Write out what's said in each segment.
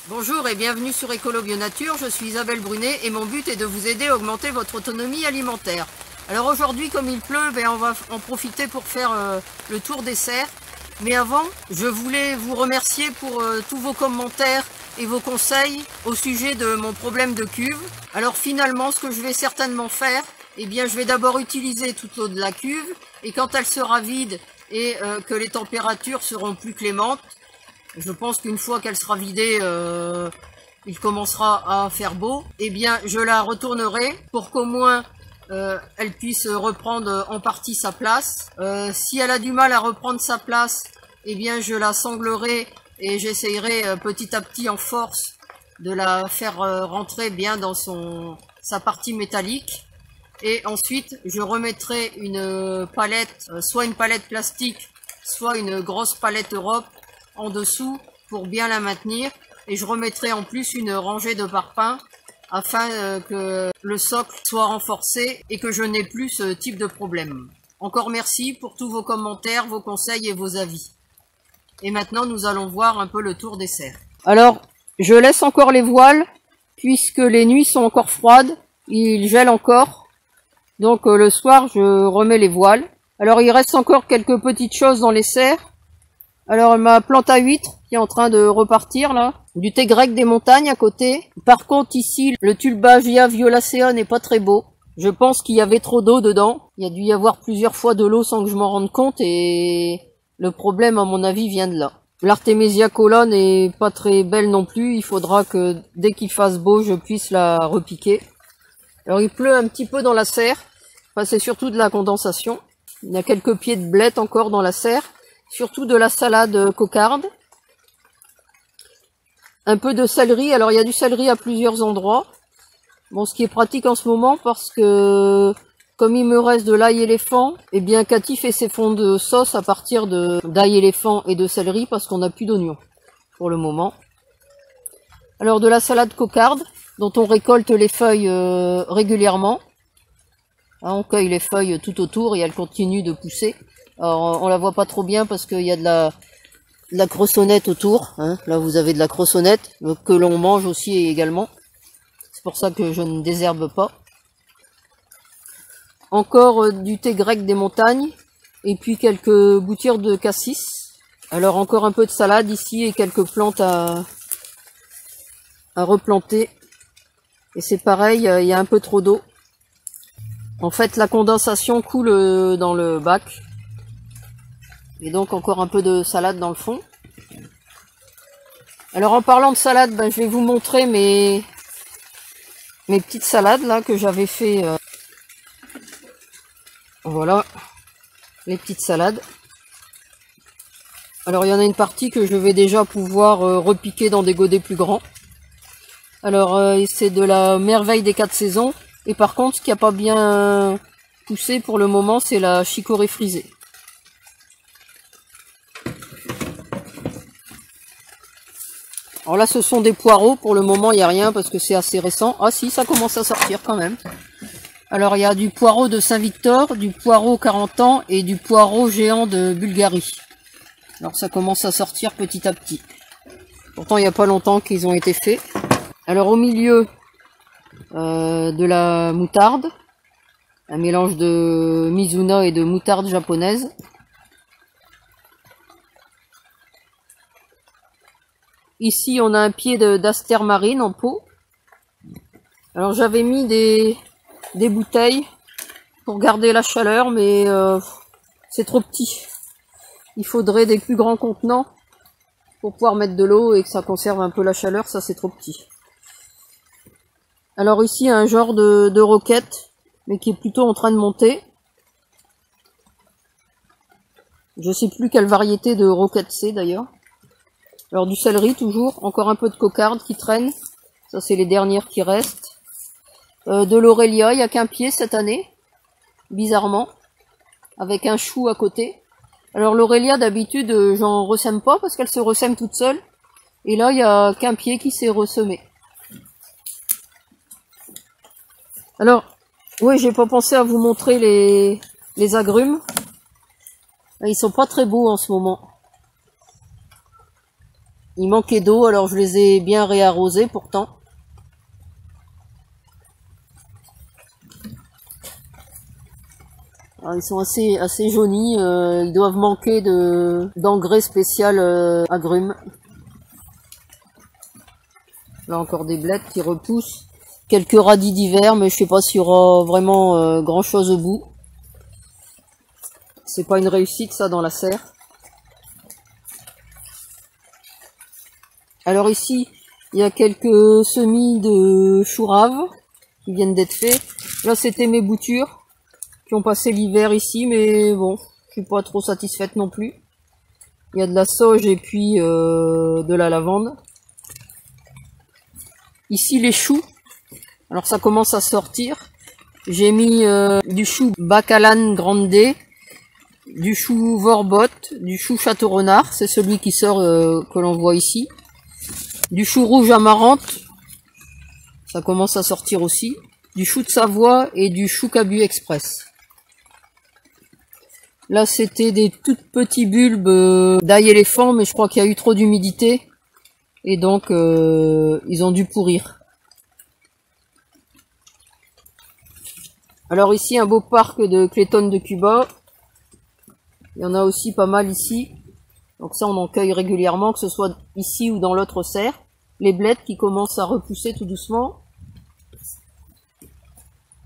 Bonjour et bienvenue sur Écolo Bio Nature, je suis Isabelle Brunet et mon but est de vous aider à augmenter votre autonomie alimentaire. Alors aujourd'hui, comme il pleut, on va en profiter pour faire le tour des serres. Mais avant, je voulais vous remercier pour tous vos commentaires et vos conseils au sujet de mon problème de cuve. Alors finalement, ce que je vais certainement faire, je vais d'abord utiliser toute l'eau de la cuve et quand elle sera vide et que les températures seront plus clémentes, je pense qu'une fois qu'elle sera vidée, il commencera à faire beau, je la retournerai pour qu'au moins elle puisse reprendre en partie sa place. Si elle a du mal à reprendre sa place, je la sanglerai et j'essayerai petit à petit en force de la faire rentrer bien dans sa partie métallique. Et ensuite, je remettrai une palette, soit une palette plastique, soit une grosse palette Europe en dessous pour bien la maintenir. Et je remettrai en plus une rangée de parpaings afin que le socle soit renforcé et que je n'ai plus ce type de problème. Encore merci pour tous vos commentaires, vos conseils et vos avis. Et maintenant, nous allons voir un peu le tour des serres. Alors, je laisse encore les voiles puisque les nuits sont encore froides, il gèle encore. Donc le soir, je remets les voiles. Alors, il reste encore quelques petites choses dans les serres. Alors ma plante à huîtres qui est en train de repartir là, du thé grec des montagnes à côté. Par contre ici le Tulbagia violacea n'est pas très beau. Je pense qu'il y avait trop d'eau dedans. Il y a dû y avoir plusieurs fois de l'eau sans que je m'en rende compte et le problème à mon avis vient de là. L'Artemisia cola n'est pas très belle non plus. Il faudra que dès qu'il fasse beau je puisse la repiquer. Alors il pleut un petit peu dans la serre. Enfin c'est surtout de la condensation. Il y a quelques pieds de blettes encore dans la serre. Surtout de la salade cocarde. Un peu de céleri. Alors il y a du céleri à plusieurs endroits. Bon, ce qui est pratique en ce moment parce que comme il me reste de l'ail éléphant, Cathy fait ses fonds de sauce à partir d'ail éléphant et de céleri parce qu'on n'a plus d'oignons pour le moment. Alors de la salade cocarde dont on récolte les feuilles régulièrement. Hein, on cueille les feuilles tout autour et elles continuent de pousser. Alors, on la voit pas trop bien parce qu'il y a de la crossonnette autour. Hein. Là, vous avez de la crossonnette que l'on mange aussi également. C'est pour ça que je ne désherbe pas. Encore du thé grec des montagnes. Et puis quelques boutures de cassis. Alors encore un peu de salade ici et quelques plantes à replanter. Et c'est pareil, il y a un peu trop d'eau. En fait, la condensation coule dans le bac. Et donc encore un peu de salade dans le fond. Alors en parlant de salade, je vais vous montrer mes petites salades là que j'avais fait. Voilà, les petites salades. Alors il y en a une partie que je vais déjà pouvoir repiquer dans des godets plus grands. Alors c'est de la merveille des 4 saisons. Et par contre, ce qui n'a pas bien poussé pour le moment, c'est la chicorée frisée. Alors là, ce sont des poireaux. Pour le moment, il n'y a rien parce que c'est assez récent. Ah si, ça commence à sortir quand même. Alors, il y a du poireau de Saint-Victor, du poireau 40 ans et du poireau géant de Bulgarie. Alors, ça commence à sortir petit à petit. Pourtant, il n'y a pas longtemps qu'ils ont été faits. Alors, au milieu de la moutarde, un mélange de Mizuna et de moutarde japonaise. Ici, on a un pied d'aster marine en pot. Alors, j'avais mis des bouteilles pour garder la chaleur, mais c'est trop petit. Il faudrait des plus grands contenants pour pouvoir mettre de l'eau et que ça conserve un peu la chaleur. Ça, c'est trop petit. Alors ici, un genre de roquette, mais qui est plutôt en train de monter. Je sais plus quelle variété de roquette c'est d'ailleurs. Alors du céleri toujours, encore un peu de cocarde qui traîne. Ça c'est les dernières qui restent. De l'aurélia, il n'y a qu'un pied cette année, bizarrement, avec un chou à côté. Alors l'aurélia d'habitude j'en ressème pas parce qu'elle se ressème toute seule. Et là il n'y a qu'un pied qui s'est ressemé. Alors, oui, j'ai pas pensé à vous montrer les agrumes. Ils sont pas très beaux en ce moment. Il manquait d'eau, alors je les ai bien réarrosés pourtant. Alors, ils sont assez jaunis, ils doivent manquer d'engrais spécial agrumes. Là encore des blettes qui repoussent. Quelques radis d'hiver, mais je sais pas s'il y aura vraiment grand chose au bout. C'est pas une réussite ça dans la serre. Alors ici, il y a quelques semis de chou rave qui viennent d'être faits. Là c'était mes boutures qui ont passé l'hiver ici, mais bon, je suis pas trop satisfaite non plus. Il y a de la sauge et puis de la lavande. Ici les choux. Alors ça commence à sortir. J'ai mis du chou Bacalan Grande, du chou Vorbot, du chou Château Renard, c'est celui qui sort que l'on voit ici. Du chou rouge amarante, ça commence à sortir aussi. Du chou de Savoie et du chou Cabu Express. Là c'était des toutes petits bulbes d'ail éléphant, mais je crois qu'il y a eu trop d'humidité. Et donc ils ont dû pourrir. Alors ici un beau parc de clétones de Cuba. Il y en a aussi pas mal ici. Donc ça on en cueille régulièrement, que ce soit ici ou dans l'autre serre. Les blettes qui commencent à repousser tout doucement.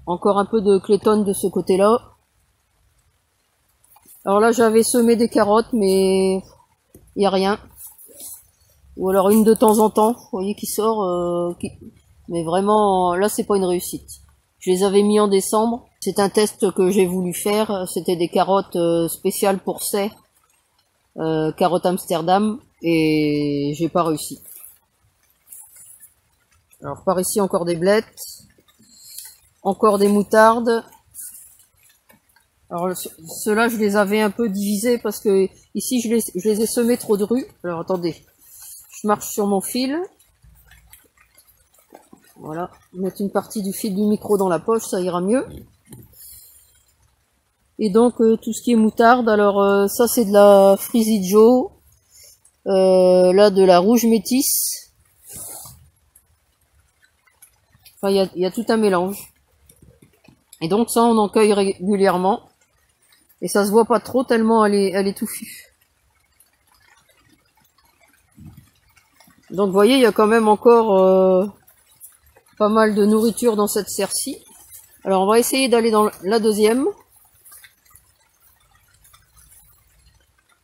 Encore un peu de clétones de ce côté-là. Alors là j'avais semé des carottes, mais il n'y a rien. Ou alors une de temps en temps, vous voyez, qui sort. Mais vraiment, là c'est pas une réussite. Je les avais mis en décembre. C'est un test que j'ai voulu faire. C'était des carottes spéciales pour serre. Carottes Amsterdam. Et j'ai pas réussi. Alors par ici encore des blettes. Encore des moutardes. Alors ceux-là je les avais un peu divisés parce que ici je les ai semés trop drus. Alors attendez. Je marche sur mon fil. Voilà, mettre une partie du fil du micro dans la poche, ça ira mieux. Et donc tout ce qui est moutarde, alors ça c'est de la Frisy Joe, là de la rouge métisse. Enfin il y a tout un mélange. Et donc ça on en cueille régulièrement. Et ça se voit pas trop tellement elle est touffue. Donc vous voyez il y a quand même encore pas mal de nourriture dans cette serre-ci. Alors on va essayer d'aller dans la deuxième.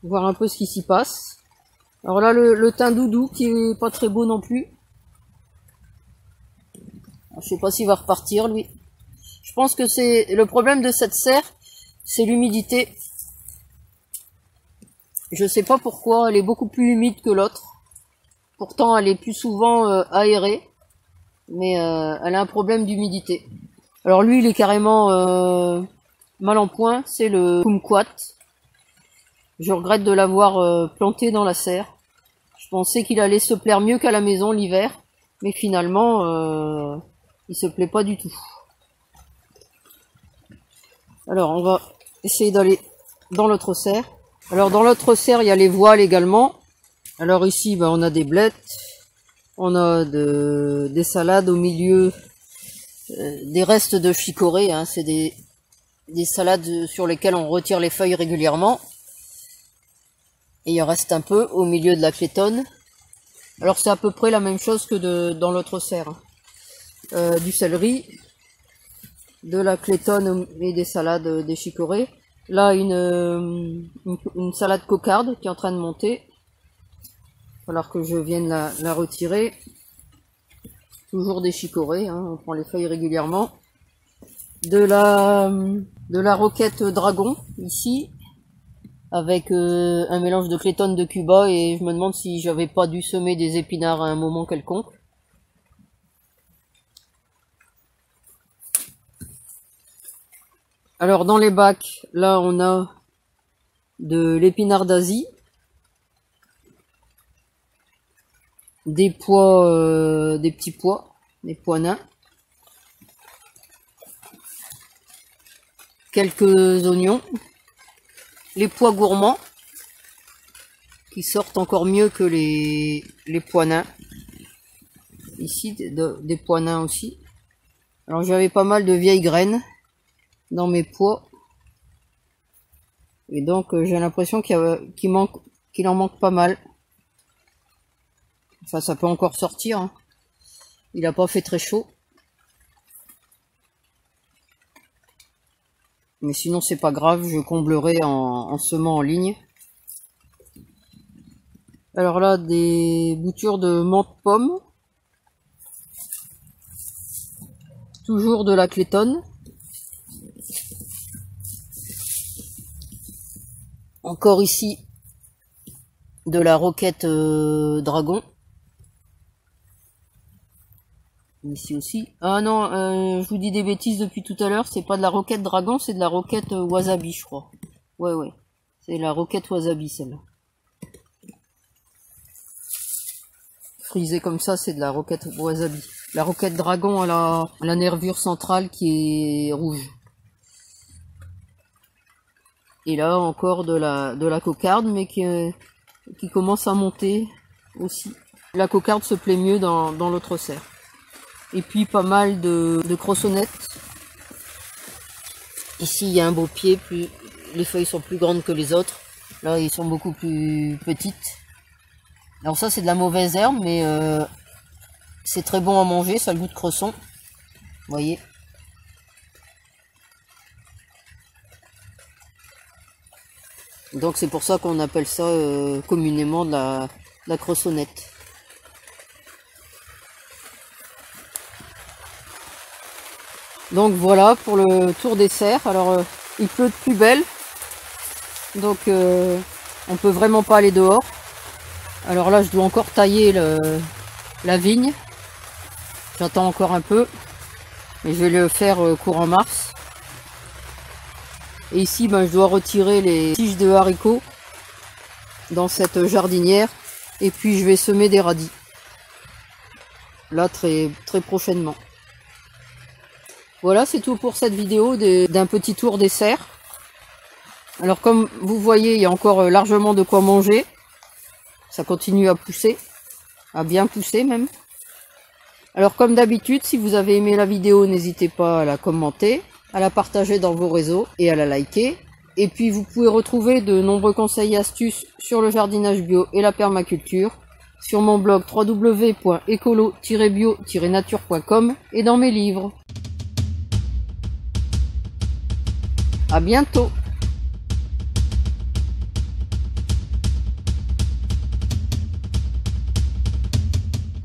Voir un peu ce qui s'y passe. Alors là le thym doudou qui est pas très beau non plus. Je sais pas s'il va repartir lui. Je pense que c'est le problème de cette serre, c'est l'humidité. Je sais pas pourquoi, elle est beaucoup plus humide que l'autre. Pourtant elle est plus souvent aérée. Mais elle a un problème d'humidité. Alors lui il est carrément mal en point, c'est le kumquat. Je regrette de l'avoir planté dans la serre. Je pensais qu'il allait se plaire mieux qu'à la maison l'hiver, mais finalement il se plaît pas du tout. Alors on va essayer d'aller dans l'autre serre. Alors dans l'autre serre il y a les voiles également. Alors ici on a des blettes. On a des salades au milieu, des restes de chicorée, hein, c'est des salades sur lesquelles on retire les feuilles régulièrement. Et il en reste un peu au milieu de la clétone. Alors c'est à peu près la même chose que dans l'autre serre. Du céleri, de la clétone et des salades des chicorées. Là une salade cocarde qui est en train de monter. Alors que je vienne la retirer. Toujours des chicorées, hein, on prend les feuilles régulièrement. De la roquette dragon, ici, avec un mélange de clétone de Cuba, et je me demande si j'avais pas dû semer des épinards à un moment quelconque. Alors dans les bacs, là on a de l'épinard d'Asie. Des pois, des petits pois, des pois nains, quelques oignons, les pois gourmands, qui sortent encore mieux que les pois nains. Ici, des pois nains aussi. Alors j'avais pas mal de vieilles graines dans mes pois. Et donc j'ai l'impression qu'il en manque pas mal. Enfin, ça peut encore sortir, hein. Il n'a pas fait très chaud. Mais sinon, c'est pas grave, je comblerai en semant en ligne. Alors là, des boutures de menthe pomme. Toujours de la clétonne. Encore ici, de la roquette dragon. Ici aussi. Ah non, je vous dis des bêtises depuis tout à l'heure, c'est pas de la roquette dragon, c'est de la roquette wasabi, je crois. Ouais. C'est la roquette wasabi, celle-là. Frisée comme ça, c'est de la roquette wasabi. La roquette dragon, elle a la nervure centrale qui est rouge. Et là, encore de la cocarde, mais qui commence à monter aussi. La cocarde se plaît mieux dans l'autre serre. Et puis pas mal de crossonnettes. Ici il y a un beau pied, les feuilles sont plus grandes que les autres. Là ils sont beaucoup plus petites. Alors ça c'est de la mauvaise herbe, mais c'est très bon à manger, ça a le goût de cresson. Vous voyez. Donc c'est pour ça qu'on appelle ça communément de la crossonnette. Donc voilà pour le tour des serres. Alors il pleut de plus belle, donc on peut vraiment pas aller dehors. Alors là je dois encore tailler la vigne. J'attends encore un peu, mais je vais le faire courant mars. Et ici je dois retirer les tiges de haricots dans cette jardinière, et puis je vais semer des radis là très prochainement. Voilà, c'est tout pour cette vidéo d'un petit tour des serres. Alors comme vous voyez, il y a encore largement de quoi manger. Ça continue à pousser, à bien pousser même. Alors comme d'habitude, si vous avez aimé la vidéo, n'hésitez pas à la commenter, à la partager dans vos réseaux et à la liker. Et puis vous pouvez retrouver de nombreux conseils et astuces sur le jardinage bio et la permaculture sur mon blog www.écolo-bio-nature.com et dans mes livres. À bientôt!